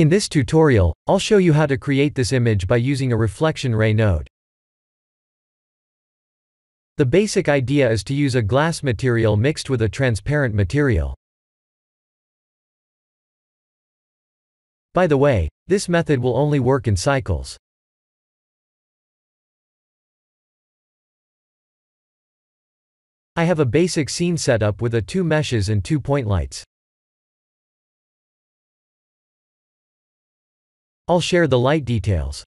In this tutorial, I'll show you how to create this image by using a reflection ray node. The basic idea is to use a glass material mixed with a transparent material. By the way, this method will only work in cycles. I have a basic scene setup with 2 meshes and 2 point lights. I'll share the light details.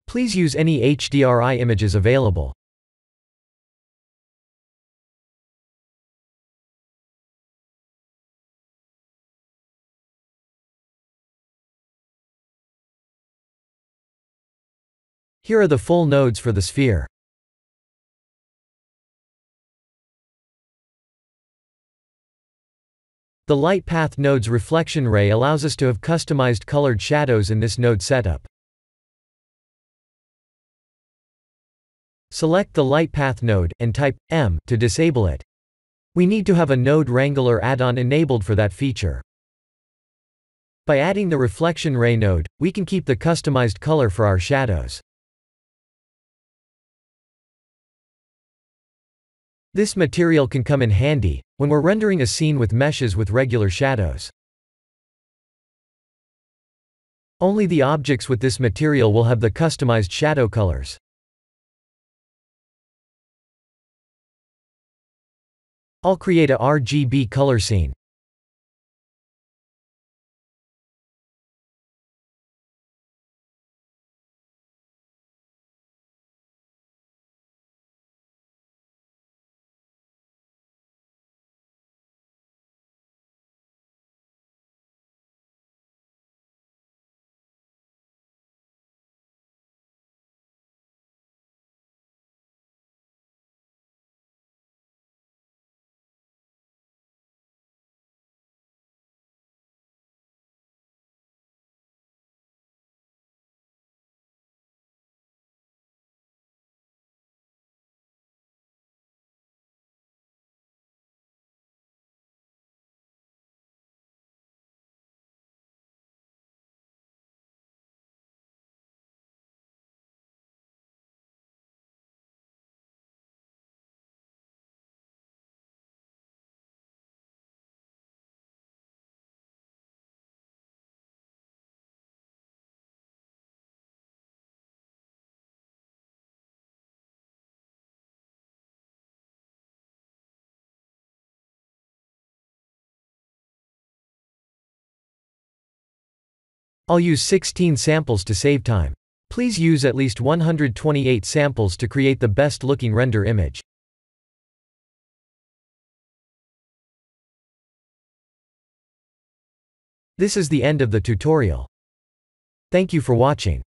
Please use any HDRI images available. Here are the full nodes for the sphere. The light path node's reflection ray allows us to have customized colored shadows in this node setup. Select the light path node, and type M to disable it. We need to have a node wrangler add-on enabled for that feature. By adding the reflection ray node, we can keep the customized color for our shadows. This material can come in handy when we're rendering a scene with meshes with regular shadows. Only the objects with this material will have the customized shadow colors. I'll create a RGB color scene. I'll use 16 samples to save time. Please use at least 128 samples to create the best looking render image. This is the end of the tutorial. Thank you for watching.